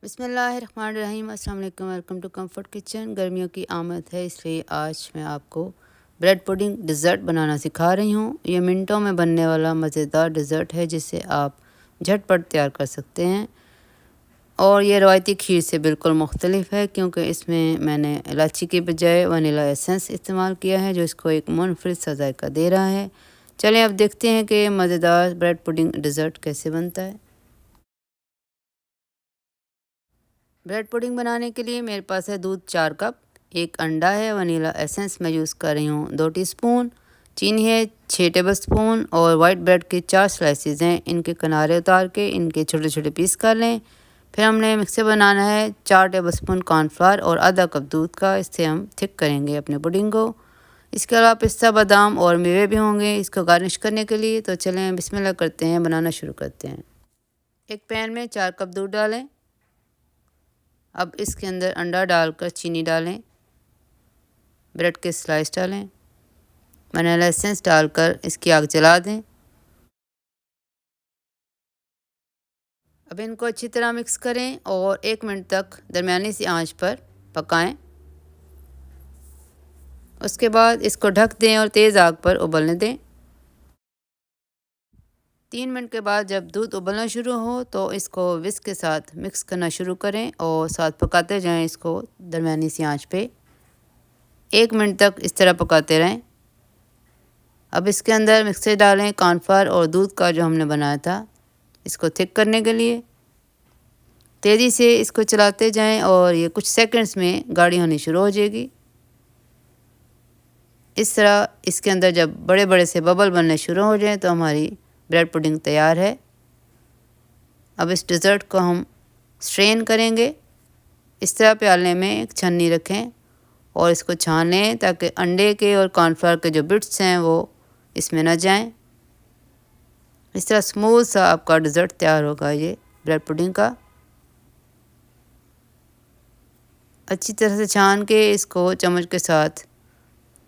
बिस्मिल्लाहिर्रहमानिर्रहीम, अस्सलाम वालेकुम, वेलकम टू कंफर्ट किचन। गर्मियों की आमद है, इसलिए आज मैं आपको ब्रेड पुडिंग डिज़र्ट बनाना सिखा रही हूँ। ये मिनटों में बनने वाला मज़ेदार डिज़र्ट है जिसे आप झटपट तैयार कर सकते हैं। और ये रवायती खीर से बिल्कुल मुख्तलिफ है क्योंकि इसमें मैंने इलायची के बजाय वनीला एसेंस इस्तेमाल किया है जो इसको एक मुनफरिद सा जायका दे रहा है। चलें अब देखते हैं कि मज़ेदार ब्रेड पुडिंग डिज़र्ट कैसे बनता है। ब्रेड पुडिंग बनाने के लिए मेरे पास है दूध 4 कप, एक अंडा है, वनीला एसेंस मैं यूज़ कर रही हूँ 2 टीस्पून, चीनी है 6 टेबलस्पून और वाइट ब्रेड के 4 स्लाइसेस हैं। इनके किनारे उतार के इनके छोटे छोटे पीस कर लें। फिर हमने मिक्सर बनाना है 4 टेबलस्पून कॉर्नफ्लावर और आधा कप दूध का। इससे हम थिक करेंगे अपने पुडिंग को। इसके अलावा पिस्ता, बादाम और मेवे भी होंगे इसको गार्निश करने के लिए। तो चलें बिस्मिल्लाह करते हैं, बनाना शुरू करते हैं। एक पैन में 4 कप दूध डालें। अब इसके अंदर अंडा डालकर चीनी डालें, ब्रेड के स्लाइस डालें, वनीला एसेंस डालकर इसकी आग जला दें। अब इनको अच्छी तरह मिक्स करें और 1 मिनट तक दरमियानी सी आंच पर पकाएं। उसके बाद इसको ढक दें और तेज़ आग पर उबलने दें। 3 मिनट के बाद जब दूध उबलना शुरू हो तो इसको विस्क के साथ मिक्स करना शुरू करें और साथ पकाते जाएं इसको दरमियानी सी आंच पे। 1 मिनट तक इस तरह पकाते रहें। अब इसके अंदर मिक्सर डालें कॉर्नफ्लावर और दूध का जो हमने बनाया था इसको थिक करने के लिए। तेज़ी से इसको चलाते जाएं और ये कुछ सेकंड्स में गाढ़ी होनी शुरू हो जाएगी। इस तरह इसके अंदर जब बड़े बड़े से बबल बनने शुरू हो जाएं तो हमारी ब्रेड पुडिंग तैयार है। अब इस डिज़र्ट को हम स्ट्रेन करेंगे। इस तरह प्याले में एक छन्नी रखें और इसको छान लें ताकि अंडे के और कॉर्नफ्लावर के जो बिट्स हैं वो इसमें ना जाएं। इस तरह स्मूथ सा आपका डिज़र्ट तैयार होगा ये ब्रेड पुडिंग का। अच्छी तरह से छान के इसको चम्मच के साथ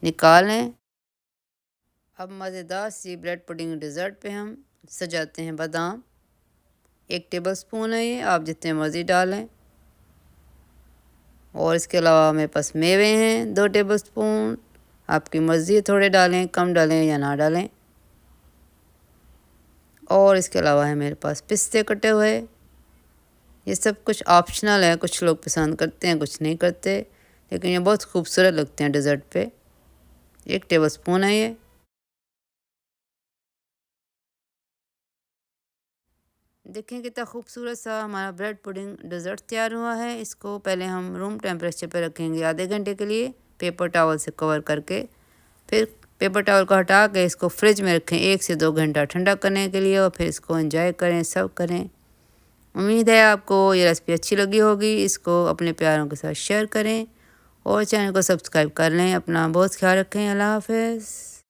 निकाल लें। अब मज़ेदार सी ब्रेड पुडिंग डिज़र्ट पे हम सजाते हैं बादाम। 1 टेबलस्पून है ये, आप जितने मर्ज़ी डालें। और इसके अलावा मेरे पास मेवे हैं 2 टेबलस्पून, आपकी मर्ज़ी है थोड़े डालें, कम डालें या ना डालें। और इसके अलावा है मेरे पास पिस्ते कटे हुए। ये सब कुछ ऑप्शनल है, कुछ लोग पसंद करते हैं कुछ नहीं करते, लेकिन ये बहुत खूबसूरत लगते हैं डिज़र्ट पे। 1 टेबलस्पून है ये। देखें कितना खूबसूरत सा हमारा ब्रेड पुडिंग डिज़र्ट तैयार हुआ है। इसको पहले हम रूम टेम्परेचर पे रखेंगे आधे घंटे के लिए पेपर टॉवल से कवर करके। फिर पेपर टॉवल को हटा के इसको फ्रिज में रखें 1 से 2 घंटा ठंडा करने के लिए और फिर इसको एंजॉय करें, सर्व करें। उम्मीद है आपको ये रेसिपी अच्छी लगी होगी। इसको अपने प्यारों के साथ शेयर करें और चैनल को सब्सक्राइब कर लें। अपना बहुत ख्याल रखें। अल्लाह हाफ़िज़।